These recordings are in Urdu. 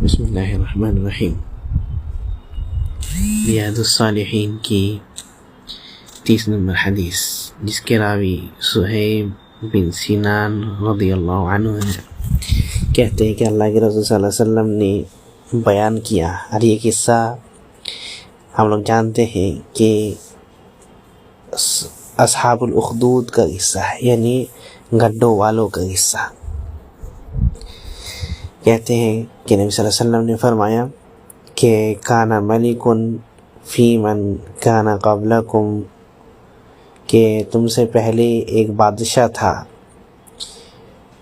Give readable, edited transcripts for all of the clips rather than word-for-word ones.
بسم اللہ الرحمن الرحیم۔ ریاض الصالحین کی 30 نمبر حدیث، جس کے راوی صہیب بن سنان رضی اللہ عنہ ہے، کہتے ہیں کہ اللہ کے رسول صلی اللہ علیہ وسلم نے بیان کیا، اور یہ قصہ ہم لوگ جانتے ہیں کہ اصحاب الاخدود کا قصہ ہے، یعنی گڈھوں والوں کا قصہ۔ کہتے ہیں کہ نبی صلی اللہ علیہ وسلم نے فرمایا کہ کان ملک فی من کان قبلکم، کہ تم سے پہلے ایک بادشاہ تھا،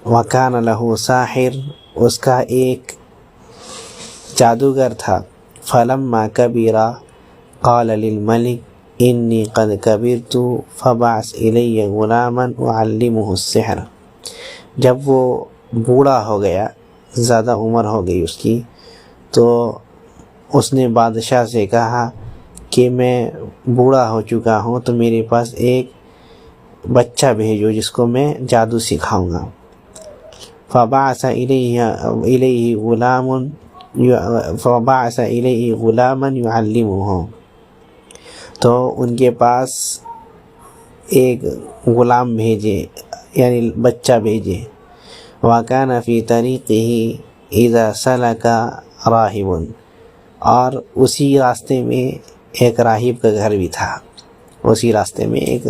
وکان لہ ساحر، اس کا ایک جادوگر تھا، فلما کبر قال للملک انی قد کبرت فبعث الی غلاما اعلمہ السحر۔ جب وہ بوڑھا ہو گیا، زیادہ عمر ہو گئی اس کی، تو اس نے بادشاہ سے کہا کہ میں بوڑھا ہو چکا ہوں، تو میرے پاس ایک بچہ بھیجو جس کو میں جادو سکھاؤں گا۔ فبعث الیہ غلاما یعلمہ، تو ان کے پاس ایک غلام بھیجے، یعنی بچہ بھیجے۔ وَكَانَ فِي طَرِيقِهِ إِذَا سَلَكَ رَاهِبٌ، اور اسی راستے میں ایک راہب کا گھر بھی تھا، اسی راستے میں ایک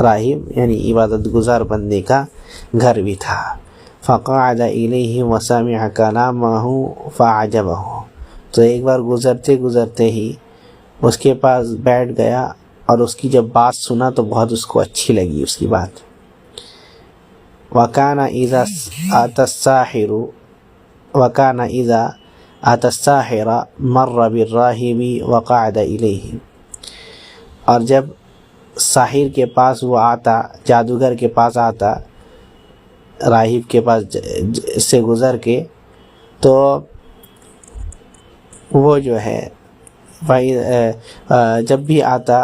راہب یعنی عبادت گزار بندے کا گھر بھی تھا۔ فَقَعَدَ إِلَيْهِ وَسَمِعَ كَلَامَهُ فَعَجَبَهُ، تو ایک بار گزرتے ہی اس کے پاس بیٹھ گیا، اور اس کی جب بات سنا تو بہت اس کو اچھی لگی اس کی بات۔ وَكَانَ إِذَا أَتَى السَّاحِرَ مَرَّ بِالرَّاهِبِ وَقَعَدَ إِلَيْهِ، اور جب ساحر کے پاس وہ آتا، جادوگر کے پاس آتا، راہب کے پاس سے گزر کے، تو وہ جو ہے جب بھی آتا،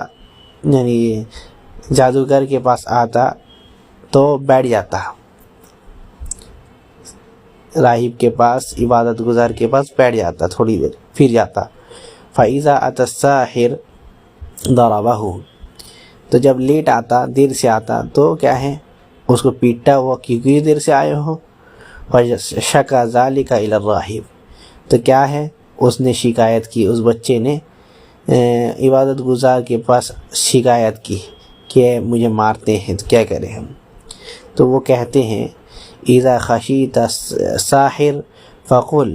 یعنی جادوگر کے پاس آتا تو بیٹھ جاتا، راہب کے پاس، عبادت گزار کے پاس بیٹھ جاتا، تھوڑی دیر پھر جاتا۔ فَإِذَا أَتَى السَّاحِرُ ضَرَبَهُ، تو جب لیٹ آتا، دیر سے آتا، تو کیا ہے اس کو پیٹتا ہوا، کیونکہ دیر سے آئے ہو۔ فَشَكَى ذَلِكَ إِلَى الرَّاهِبِ، تو کیا ہے اس نے شکایت کی، اس بچے نے عبادت گزار کے پاس شکایت کی کہ مجھے مارتے ہیں، تو کیا کریں ہم؟ تو وہ کہتے ہیں اذا خشیت الساحر فقل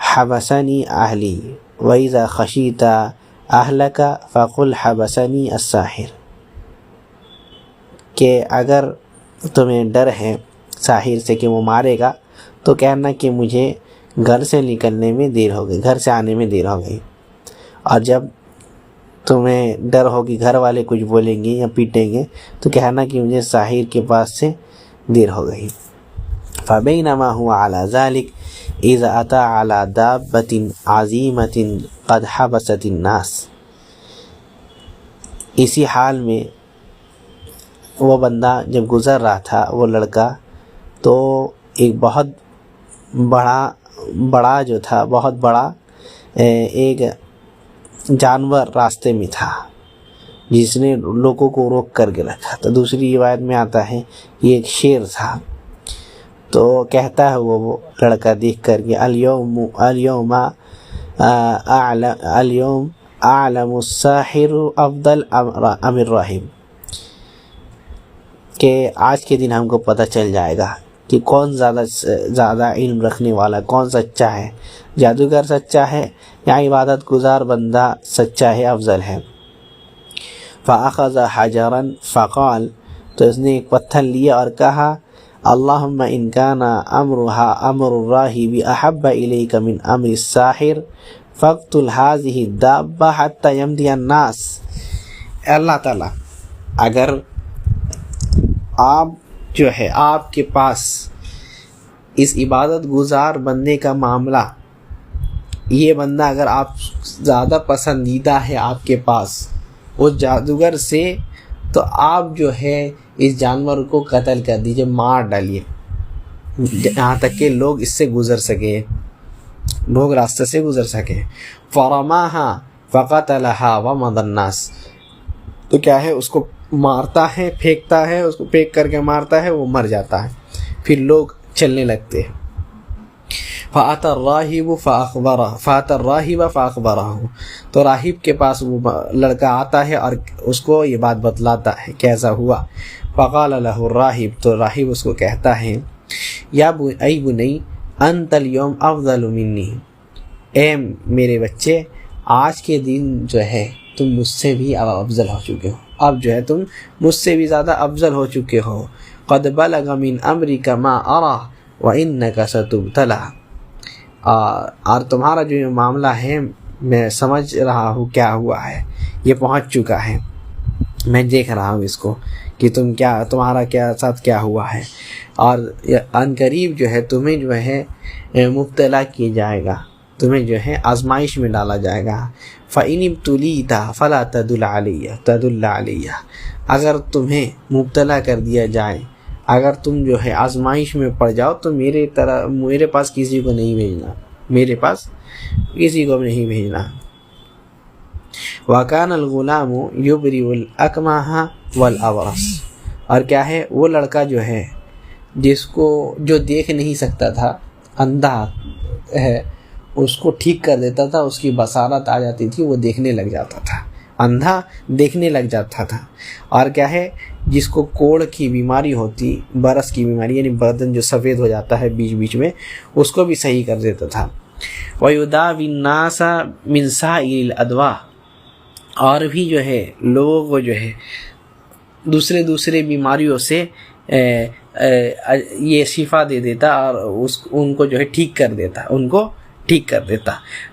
حبسنی اہلی واذا خشیت اہلک فقل حبسنی الساحر، کہ اگر تمہیں ڈر ہے ساحر سے کہ وہ مارے گا، تو کہنا کہ مجھے گھر سے نکلنے میں دیر ہو گئی، گھر سے آنے میں دیر ہو گئی، اور جب تمہیں ڈر ہوگی گھر والے کچھ بولیں گے یا پیٹیں گے، تو کہنا کہ مجھے ساحر کے پاس سے دیر ہو گئی۔ فبینما هو علی ذلک اذ اتی علی دابۃ عظیمۃ قد حبست الناس، اسی حال میں وہ بندہ جب گزر رہا تھا، وہ لڑکا، تو ایک بہت بڑا جو تھا، بہت بڑا ایک جانور راستے میں تھا، جس نے لوگوں کو روک کر کے رکھا تھا۔ دوسری روایت میں آتا ہے یہ ایک شیر تھا۔ تو کہتا ہے وہ لڑکا دیکھ کر کے اليوم اعلم الساحر افضل ام الراہب، کہ آج کے دن ہم کو پتہ چل جائے گا کہ کون زیادہ علم رکھنے والا، کون سچا ہے، جادوگر سچا ہے یا عبادت گزار بندہ سچا ہے، افضل ہے۔ فاخذ حجرا فقال، تو اس نے ایک پتھر لیا اور کہا اللہم ان کان امر الراہب احب الیک من امر الساحر فاقتل هذه الدابہ حتی یمضی الناس، اللہ تعالیٰ اگر آپ جو ہے، آپ کے پاس اس عبادت گزار بندے کا معاملہ، یہ بندہ اگر آپ زیادہ پسندیدہ ہے آپ کے پاس اس جادوگر سے، تو آپ جو ہے اس جانور کو قتل کر دیجئے، مار ڈالیے، یہاں تک کہ لوگ اس سے گزر سکیں۔ لوگ راستے سے گزر سکیں. فرماها فقتلها ومضى الناس. تو کیا ہے اس کو مارتا ہے، پھینکتا ہے، اس کو پھینک کر کے مارتا ہے، وہ مر جاتا ہے، پھر لوگ چلنے لگتے ہیں. فَأَتَى الرَّاهِبَ فَأَخْبَرَهُ. تو راہب کے پاس وہ لڑکا آتا ہے اور اس کو یہ بات بتلاتا ہے کیسا ہوا. فَقَالَ لَهُ الرَّاهِب. تو راہب اس کو کہتا ہے اے بنی انت اليوم افضل منی. اے میرے بچے، آج کے دن جو ہے تم مجھ سے بھی افضل ہو چکے ہو، اب جو ہے تم مجھ سے بھی زیادہ افضل ہو چکے ہو. قد بلغ من امرک ما ارى وانک ستبتلى. اور تمہارا جو معاملہ ہے میں سمجھ رہا ہوں کیا ہوا ہے، یہ پہنچ چکا ہے، میں دیکھ رہا ہوں اس کو کہ تمہارا ساتھ کیا ہوا ہے، اور ان قریب جو ہے تمہیں جو ہے مبتلا کیا جائے گا، تمہیں جو ہے آزمائش میں ڈالا جائے گا. فَإِنِ ابْتُلِيتَ فَلَا تَدُلَّ عَلَيَّ. اگر تمہیں مبتلا کر دیا جائے، اگر تم جو ہے آزمائش میں پڑ جاؤ تو میرے پاس کسی کو نہیں بھیجنا، میرے پاس کسی کو نہیں بھیجنا. وَكَانَ الْغُلَامُ يُبْرِئُ الْأَكْمَحَ وَالْأَبْرَصَ. اور کیا ہے وہ لڑکا جو ہے جو دیکھ نہیں سکتا تھا، اندھا ہے، اس کو ٹھیک کر دیتا تھا، اس کی بصارت آ جاتی تھی، وہ دیکھنے لگ جاتا تھا، اندھا دیکھنے لگ جاتا تھا. اور کیا ہے جس کو کوڑ کی بیماری ہوتی، برس کی بیماری یعنی بدن جو سفید ہو جاتا ہے بیچ بیچ میں، اس کو بھی صحیح کر دیتا تھا. وَيُدَاوِي النَّاسَ مِنْ سَائِرِ الْأَدْوَاءِ. اور بھی جو ہے لوگوں کو جو ہے دوسرے بیماریوں سے یہ شفا دے دیتا اور ان کو جو ہے ٹھیک کر دیتا.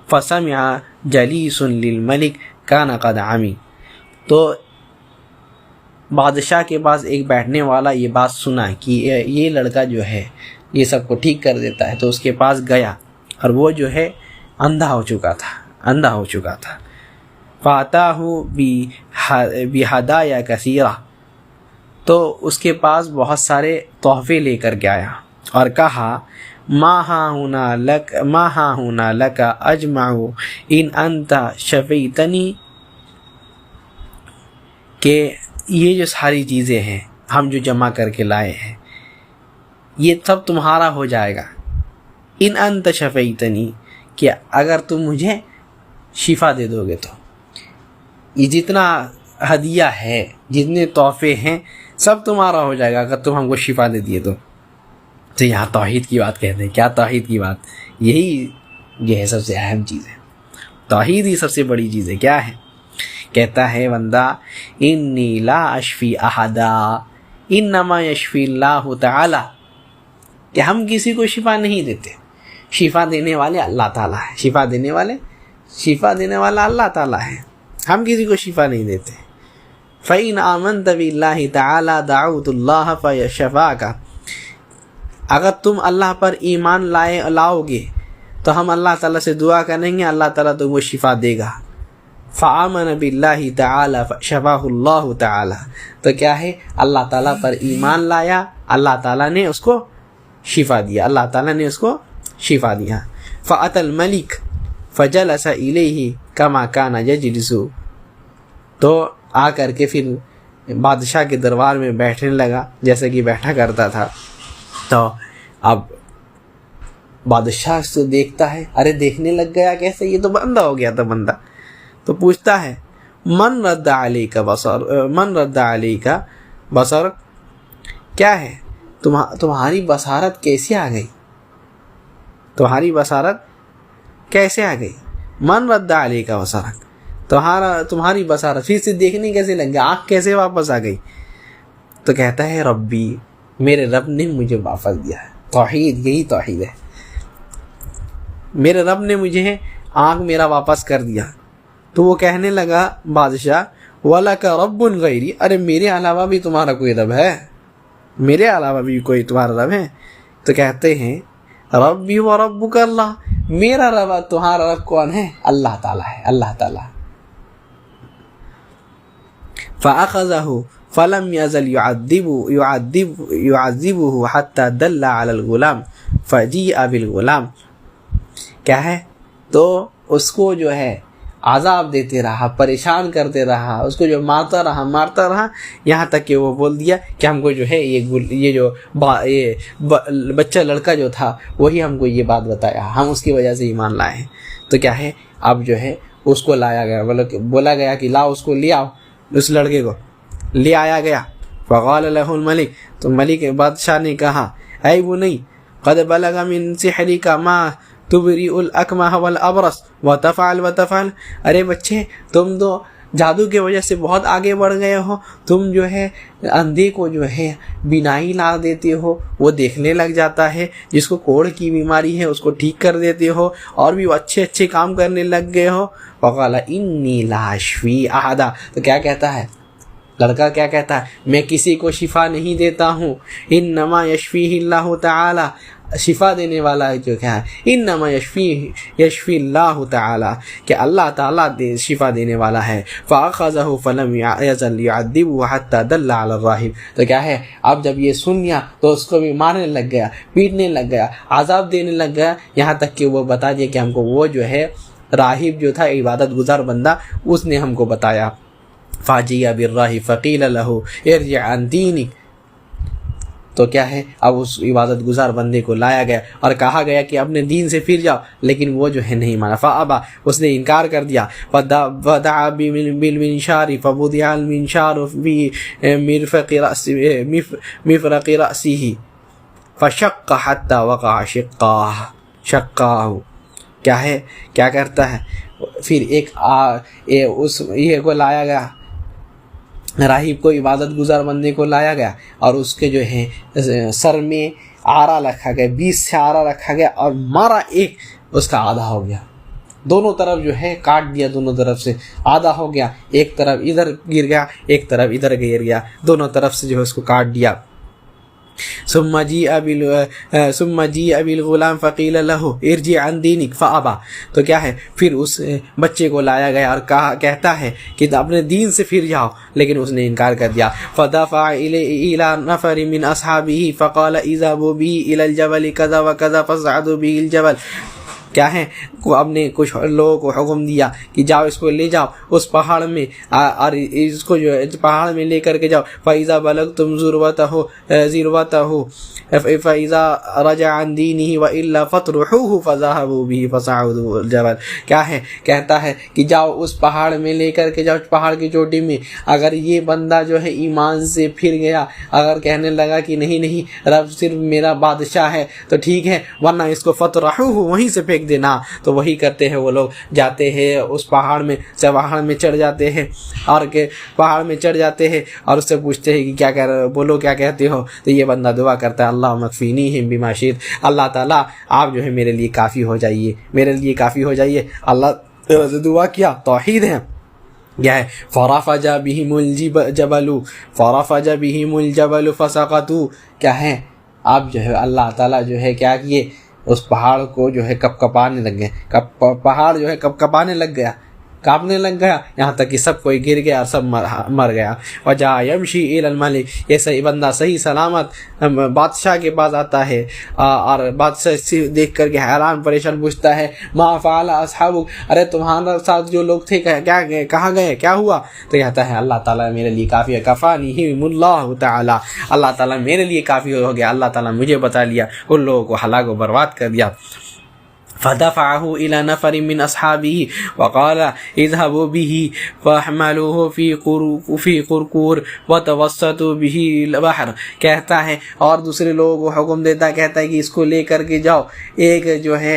فَسَمِعَ جَلِيسٌ لِلْمَلِكِ كَانَ قَدْ عَمِي. تو بادشاہ کے پاس ایک بیٹھنے والا یہ بات سنا کہ یہ لڑکا جو ہے یہ سب کو ٹھیک کر دیتا ہے، تو اس کے پاس گیا اور وہ جو ہے اندھا ہو چکا تھا. فَأَتَاهُ بِهَدَايَا كَثِيرَةٍ. تو اس کے پاس بہت سارے تحفے لے کر کے آیا اور کہا ما ہا ہونا لک اجمع ان انت شفیتنی. کہ یہ جو ساری چیزیں ہیں ہم جو جمع کر کے لائے ہیں یہ سب تمہارا ہو جائے گا. ان انت شفیتنی، کہ اگر تم مجھے شفا دے دو گے تو یہ جتنا ہدیہ ہے، جتنے تحفے ہیں، سب تمہارا ہو جائے گا اگر تم ہم کو شفا دے دیے تو. تو یہاں توحید کی بات کہتے ہیں. کیا توحید کی بات؟ یہی جو ہے سب سے اہم چیز ہے. توحید ہی سب سے بڑی چیز ہے. کیا ہے؟ کہتا ہے بندہ انی لا اشفی احدا انما یشفی اللہ تعالی. کہ ہم کسی کو شفا نہیں دیتے، شفا دینے والے اللہ تعالیٰ ہے. شفا دینے والا اللہ تعالیٰ ہے، ہم کسی کو شفا نہیں دیتے. فَإِنْ آمَنْتَ بِاللَّهِ تَعَالَى دَعَوْتُ اللَّهَ فَيَشْفَاكَ. اگر تم اللہ پر ایمان لاؤ گے تو ہم اللہ تعالیٰ سے دعا کریں گے، اللہ تعالیٰ تم کو شفا دے گا. فَآمَنَ بِاللَّهِ تَعَالَى فَشَفَاهُ اللَّهُ تَعَالَى. تو کیا ہے اللہ تعالیٰ پر ایمان لایا، اللہ تعالیٰ نے اس کو شفا دیا، اللہ تعالیٰ نے اس کو شفا دیا. فَأَتَى الْمَلِكُ فَجَلَسَ إِلَيْهِ كَمَا كَانَ يَجْلِسُ. تو آ کر کے پھر بادشاہ کے دربار میں بیٹھنے لگا جیسے کہ بیٹھا کرتا تھا. تو اب بادشاہ سے دیکھتا ہے، ارے دیکھنے لگ گیا کیسے، یہ تو بندہ ہو گیا تھا بندہ. تو پوچھتا ہے من رد علیک بصر. کیا ہے تمہاری بصارت کیسے آ گئی، تمہاری بصارت کیسے آ گئی. من رد علیک بصرک، تمہاری بصارت پھر سے دیکھنے کیسے لگ گیا، آنکھ کیسے واپس آ گئی. تو کہتا ہے ربی، میرے رب نے مجھے واپس دیا ہے. توحید، یہی توحید ہے. میرے رب نے مجھے آنکھ میرا واپس کر دیا. تو وہ کہنے لگا بادشاہ وَلَكَ رَبٌ غَيْرِي. ارے میرے علاوہ بھی تمہارا کوئی رب ہے، میرے علاوہ بھی کوئی تمہارا رب ہے. تو کہتے ہیں ربی و ربک اللہ، میرا رب، تمہارا رب کون ہے؟ اللہ تعالیٰ ہے، اللہ تعالیٰ. فَأَخَذَهُ فَلَمْ يَزَلْ يُعَذِّبُهُ حَتَّى دَلَّ عَلَى الْغُلَامِ فَجِيءَ بِالْغُلَامِ. کیا ہے تو اس کو جو ہے عذاب دیتے رہا، پریشان کرتے رہا، اس کو جو مارتا رہا یہاں تک کہ وہ بول دیا کہ ہم کو جو ہے یہ جو بچہ لڑکا جو تھا وہی ہم کو یہ بات بتایا، ہم اس کی وجہ سے ایمان لائے ہیں۔ تو کیا ہے اب جو ہے اس کو لایا گیا، بولا گیا کہ لاؤ اس کو لے آؤ، اس لڑکے کو لے آیا گیا۔ فقال له الملک، تو ملک بادشاہ نے کہا اے بنی قد بلغ من سحرک ما تبری الاکمہ والابرص وتفعل وتفعل، ارے بچے تم تو جادو کی وجہ سے بہت آگے بڑھ گئے ہو، تم جو ہے اندھے کو جو ہے بینائی لا دیتے ہو، وہ دیکھنے لگ جاتا ہے، جس کو کوڑ کی بیماری ہے اس کو ٹھیک کر دیتے ہو، اور بھی اچھے کام کرنے لگ گئے ہو۔ وقال انی لا اشفی احدا، تو کیا کہتا ہے لڑکا، کیا کہتا ہے میں کسی کو شفا نہیں دیتا ہوں، انما یشفیہ اللہ تعالی، شفا دینے والا جو کیا ہے انما یشفی اللہ تعالی، کہ اللہ تعالی شفا دینے والا ہے۔ فاخذہ فلم یزل یعذبہ حتی دل علی الراہب، تو کیا ہے اب جب یہ سن لیا تو اس کو بھی مارنے لگ گیا، پیٹنے لگ گیا، عذاب دینے لگ گیا، یہاں تک کہ وہ بتا دیا کہ ہم کو وہ جو ہے راہب جو تھا عبادت گزار بندہ اس نے ہم کو بتایا۔ فاجیہ بالراہب فقیل لہ ارجع عن دینک، تو کیا ہے اب اس عبادت گزار بندے کو لایا گیا اور کہا گیا کہ اپنے دین سے پھر جاؤ، لیکن وہ جو ہے نہیں مانا، فابا، اس نے انکار کر دیا۔ فدعا بالمنشار فبدع المنشار في مفرق رأسه فشق حتى وقع شقاه، کیا ہے کیا کرتا ہے پھر یہ کو لایا گیا، راہب کو عبادت گزار بندے کو لایا گیا اور اس کے جو ہے سر میں آرا رکھا گیا، 20 سے آرا رکھا گیا اور مارا، ایک اس کا آدھا ہو گیا، دونوں طرف جو ہے کاٹ دیا، دونوں طرف سے آدھا ہو گیا، ایک طرف ادھر گر گیا ایک طرف ادھر گر گیا، دونوں طرف سے جو ہے اس کو کاٹ دیا۔ ثم جیء بالغلام فقیل لہ ارجع عن دینک فابا، تو کیا ہے پھر اس بچے کو لایا گیا اور کہتا ہے کہ اپنے دین سے پھر جاؤ، لیکن اس نے انکار کر دیا۔ فدفع الی نفر من اصحابہ فقال اذهبوا به الى الجبل كذا وكذا فصعدوا به الجبل، کیا ہے اب نے کچھ لوگوں کو حکم دیا کہ جاؤ اس کو لے جاؤ اس پہاڑ میں، اور اس کو جو پہاڑ میں لے کر کے جاؤ۔ فَإِذَا بَلَغْتُمْ ذِرْوَتَهُ فَإِذَا رَجَعَ عَنْ دِينِهِ وَإِلَّا فَاطْرُحُوهُ فَذَهَبُوا بِهِ فَصَعُدُوا الْجَبَلَ، کیا ہے کہتا ہے کہ جاؤ اس پہاڑ میں لے کر کے جاؤ، پہاڑ کی چوٹی میں، اگر یہ بندہ جو ہے ایمان سے پھر گیا، اگر کہنے لگا کہ نہیں رب صرف میرا بادشاہ ہے تو ٹھیک ہے، ورنہ اس کو فَاطْرُحُوهُ وہیں سے پھینک دینا۔ تو وہی کرتے ہیں وہ لوگ، جاتے ہیں اس پہاڑ میں چڑھ جاتے ہیں، اور کہ پہاڑ میں چڑھ جاتے ہیں اور اس سے پوچھتے ہیں کہ کیا بولو کیا کہتے ہو، تو یہ بندہ دعا کرتا ہے اللہم اکفینیہم بما شئت، اللہ تعالیٰ آپ جو ہے میرے لیے کافی ہو جائیے، میرے لیے کافی ہو جائیے۔ اللہ سے دعا کیا، توحید ہے، کیا ہے فرفج بہم الجبل فسقطوا، کیا ہے اب جو ہے اللہ تعالیٰ جو ہے کیا کیے، اس پہاڑ کو جو ہے کپکپانے لگ گئے، پہاڑ جو ہے کپکپانے لگ گیا، کانپنے لگ گیا، یہاں تک کہ سب کوئی گر گیا اور سب مر گیا۔ وجاء یمشی الی الملک، یہ صحیح بندہ صحیح سلامت بادشاہ کے پاس آتا ہے، اور بادشاہ دیکھ کر کے حیران پریشان پوچھتا ہے ما فعل اصحابک، ارے تمہارے ساتھ جو لوگ تھے کہاں گئے، کیا ہوا؟ تو کہتا ہے اللہ تعالیٰ میرے لیے کافی ہے، کفانیہم اللہ تعالیٰ، اللہ تعالیٰ میرے لیے کافی ہو گیا، اللہ تعالیٰ مجھے بتا لیا، ان لوگوں کو ہلاک و برباد کر دیا۔ فدفعه إلى نفر من أصحابه وقال اذهبوا به فاحملوه في قرقور وتوسطوا به البحر، کہتا ہے اور دوسرے لوگوں کو حکم دیتا ہے، کہتا ہے کہ اس کو لے کر کے جاؤ ایک جو ہے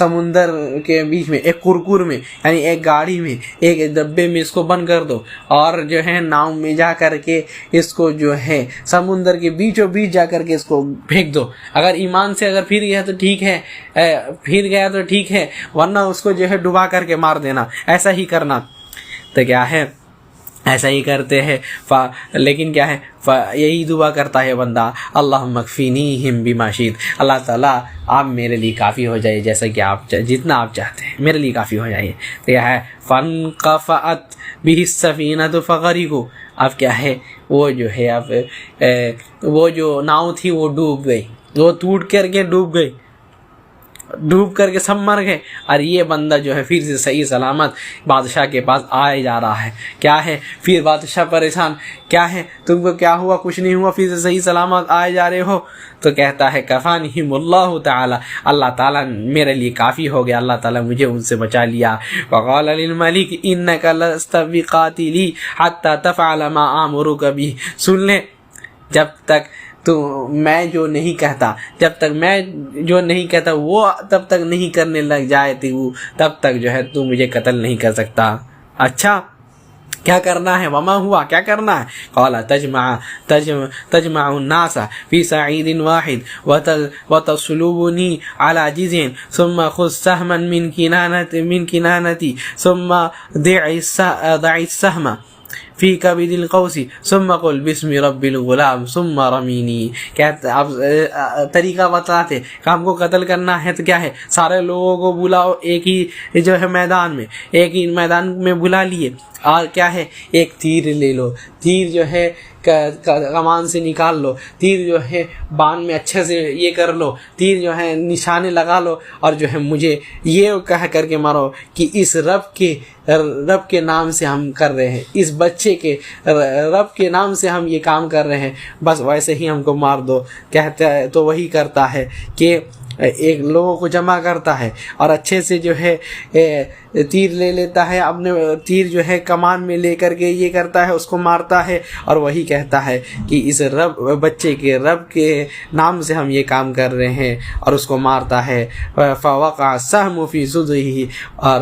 سمندر کے بیچ میں، ایک قرقور میں، یعنی ایک گاڑی میں، ایک ڈبے میں اس کو بند کر دو، اور جو ہے ناؤ میں جا کر کے اس کو جو ہے سمندر کے بیچوں بیچ جا کر کے اس کو پھینک دو، اگر ایمان سے اگر پھر گیا تو ٹھیک ہے، پھر گیا تو ٹھیک ہے، ورنہ اس کو جو ہے ڈبا کر کے مار دینا، ایسا ہی کرنا۔ تو کیا ہے ایسا ہی کرتے ہیں، لیکن کیا ہے یہی دعا کرتا ہے بندہ اللہم اکفینیہم بما شئت، اللہ تعالیٰ آپ میرے لیے کافی ہو جائے، جیسا کہ آپ جتنا آپ چاہتے ہیں میرے لیے کافی ہو جائے۔ تو کیا ہے فانقفعت بہ السفینۃ فغرقوا، اب کیا ہے وہ جو ہے اب وہ جو ناؤ تھی وہ ڈوب گئی، وہ ٹوٹ کر کے ڈوب گئی، ڈوب کر کے سب مر گئے، اور یہ بندہ جو ہے پھر سے صحیح سلامت بادشاہ کے پاس آئے جا رہا ہے. کیا ہے پھر بادشاہ پریشان، کیا ہے تم کو کیا ہوا؟ کچھ نہیں ہوا، پھر سے صحیح سلامت آئے جا رہے ہو. تو کہتا ہے کفانہم اللہ تعالی، اللہ تعالیٰ میرے لیے کافی ہو گیا، اللہ تعالیٰ مجھے ان سے بچا لیا. وقال للملک انک لست بقاتلی حتی تفعل ما آمرک بہ. سن لے، جب تک تو میں جو نہیں کہتا، جب تک میں جو نہیں کہتا وہ تب تک نہیں کرنے لگ جائے تو تب تک جو ہے تو مجھے قتل نہیں کر سکتا. اچھا کیا کرنا ہے؟ وما ہوا، کیا کرنا ہے؟ قال تجمع الناس في صعيد واحد وتصلبني على جزع ثم خذ سهما من كنانتي ثم ضع السهم فی کبد القوس ثم قل بسم رب الغلام ثم رمینی. کہتے اب طریقہ بتاتے کہ ہم کو قتل کرنا ہے تو کیا ہے، سارے لوگوں کو بلاؤ ایک ہی جو ہے میدان میں بلا لیے، اور کیا ہے ایک تیر لے لو، تیر جو ہے کمان سے نکال لو، تیر جو ہے بان میں اچھے سے یہ کر لو، تیر جو ہے نشانے لگا لو، اور جو ہے مجھے یہ کہہ کر کے مارو کہ اس رب کے نام سے ہم کر رہے ہیں، اس بچے کے رب کے نام سے ہم یہ کام کر رہے ہیں، بس ویسے ہی ہم کو مار دو. کہتا ہے تو وہی کرتا ہے کہ ایک لوگوں کو جمع کرتا ہے اور اچھے سے جو ہے تیر لے لیتا ہے، اپنے تیر جو ہے کمان میں لے کر کے یہ کرتا ہے، اس کو مارتا ہے، اور وہی کہتا ہے کہ اس بچے کے رب کے نام سے ہم یہ کام کر رہے ہیں، اور اس کو مارتا ہے. فوقع السهم في صدغه، اور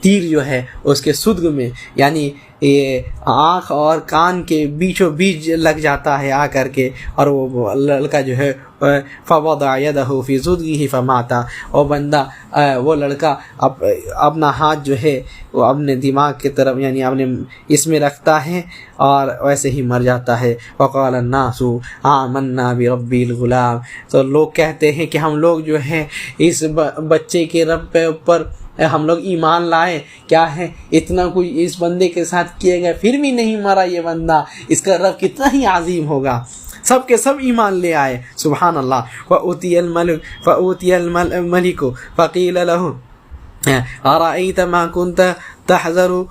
تیر جو ہے اس کے صدغ میں یعنی یہ آنکھ اور کان کے بیچوں بیچ لگ جاتا ہے آ کر کے، اور وہ لڑکا جو ہے فوضع يده في صدغه فمات. اور بندہ وہ لڑکا اپنا ہاتھ جو ہے وہ اپنے دماغ کی طرف یعنی اپنے اس میں رکھتا ہے اور ویسے ہی مر جاتا ہے. وقال الناس آمنا برب الغلام. تو لوگ کہتے ہیں کہ ہم لوگ جو ہے اس بچے کے رب پہ اوپر ہم لوگ ایمان لائے، کیا ہے اتنا کچھ اس بندے کے ساتھ کیا گیا پھر بھی نہیں مرا یہ بندہ، اس کا رب کتنا ہی عظیم ہوگا. سب کے سب ایمان لے آئے، سبحان اللہ. فأوتي الملك فقيل له أرأيت ما كنت تحذر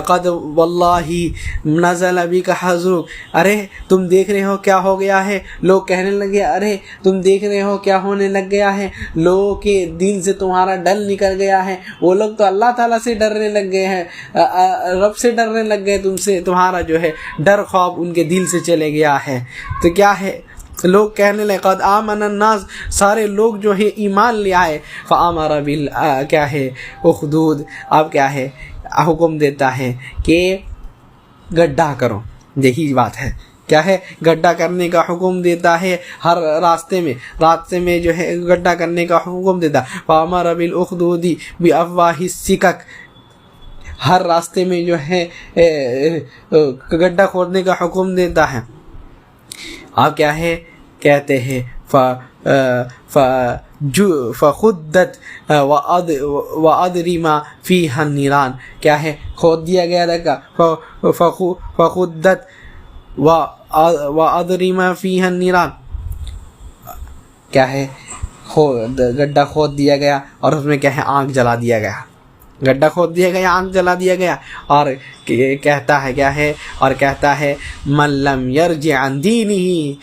قد والله نزل بك حذرك. ارے تم دیکھ رہے ہو کیا ہو گیا ہے؟ لوگ کہنے لگے ارے تم دیکھ رہے ہو کیا ہونے لگ گیا ہے؟ لوگوں کے دل سے تمہارا ڈر نکل گیا ہے. وہ لوگ تو اللہ تعالیٰ سے ڈرنے لگ گئے ہیں، رب سے ڈرنے لگ گئے، تم سے تمہارا جو ہے ڈر خوف ان کے دل سے چلے گیا ہے. تو کیا ہے لوگ کہنے لگے قد آمن الناس، سارے لوگ جو ہے ایمان لے آئے. فامر بال کیا ہے اخدود، اب کیا ہے حکم دیتا ہے کہ گڈھا کرو. یہی بات ہے، کیا ہے گڈھا کرنے کا حکم دیتا ہے، ہر راستے میں جو ہے گڈھا کرنے کا حکم دیتا. فامر بالاخدود بافواہ السکک، ہر راستے میں جو ہے گڈھا کھودنے کا حکم دیتا ہے. اب کیا ہے کہتے ہیں فخدت وادرما فیہا النیران، کیا ہے کھود دیا گیا رکھا فخدت وادرما فیہا النیران، کیا ہے گڈھا کھود دیا گیا اور اس میں کیا ہے آگ جلا دیا گیا، گڈھا کھود دیا گیا آگ جلا دیا گیا. اور کہتا ہے کیا ہے، اور کہتا ہے من لم یرجع عن دینہ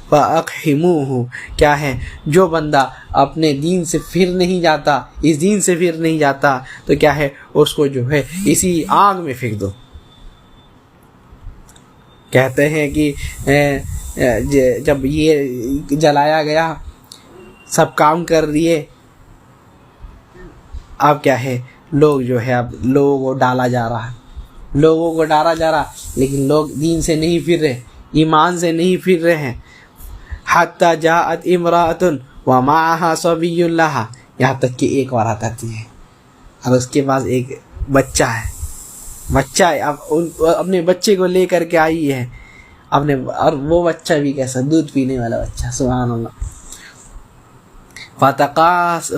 فاقحموہ، کیا ہے جو بندہ اپنے دین سے پھر نہیں جاتا، اس دین سے پھر نہیں جاتا تو کیا ہے اس کو جو ہے اسی آگ میں پھینک دو. کہتے ہیں کہ جب یہ جلایا گیا سب کام کر دیے، اب کیا ہے لوگ جو ہے اب لوگوں کو ڈالا جا رہا، لیکن لوگ دین سے نہیں پھر رہے، ایمان سے نہیں پھر رہے ہیں. حتی جاءت امرأۃ ومعها صبی لها، یہاں تک کہ ایک عورت آتی ہے اور اس کے پاس ایک بچہ ہے، اب اپنے بچے کو لے کر کے آئی ہے اور وہ بچہ بھی کیسا دودھ پینے والا بچہ، سبحان اللہ.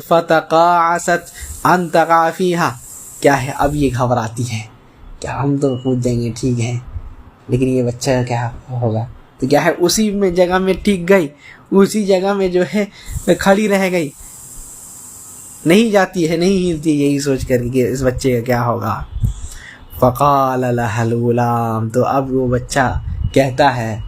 فتقاعست ان تقع فیہا، کیا ہے اب یہ گھبراتی ہے کہ ہم تو کود جائیں گے ٹھیک ہے، لیکن یہ بچہ کیا ہوگا، تو کیا ہے اسی میں جگہ میں ٹک گئی, اسی جگہ میں جو ہے کھڑی رہ گئی, نہیں جاتی ہے, نہیں ہلتی, یہی سوچ کر کہ اس بچے کا کیا ہوگا. فقال لها الغلام, تو اب وہ بچہ کہتا ہے,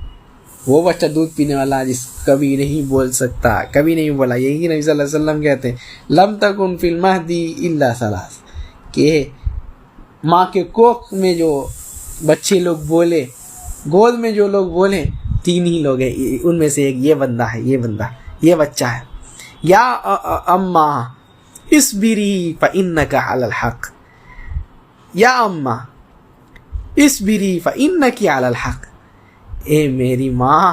وہ بچہ دودھ پینے والا جس کبھی نہیں بول سکتا, کبھی نہیں بولا, یہی نبی صلی اللہ علیہ وسلم کہتے ہیں لم تکن فی المہدی الا ثلاث, کہ ماں کے کوکھ میں جو بچے لوگ بولے, گود میں جو لوگ بولے, 3 ہی لوگ ہیں, ان میں سے ایک یہ بندہ ہے, یہ بچہ ہے. یا اما اصبری فانک علی الحق, یا اما اصبری فانک علی الحق, اے میری ماں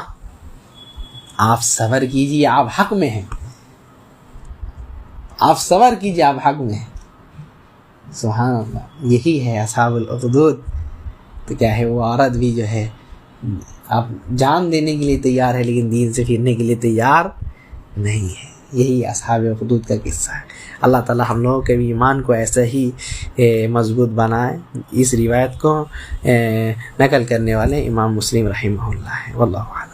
آپ صبر کیجیے, آپ حق میں ہیں, آپ صبر کیجیے, آپ حق میں ہیں. سبحان اللہ, یہی ہے اصحاب الاخدود. تو کیا ہے وہ عورت بھی جو ہے آپ جان دینے کے لیے تیار ہے لیکن دین سے پھرنے کے لیے تیار نہیں ہے. یہی اصحاب اخدود کا قصہ ہے. اللہ تعالی ہم لوگوں کے بھی ایمان کو ایسا ہی مضبوط بنائے. اس روایت کو نقل کرنے والے امام مسلم رحمہ اللہ ہے. واللہ اعلم.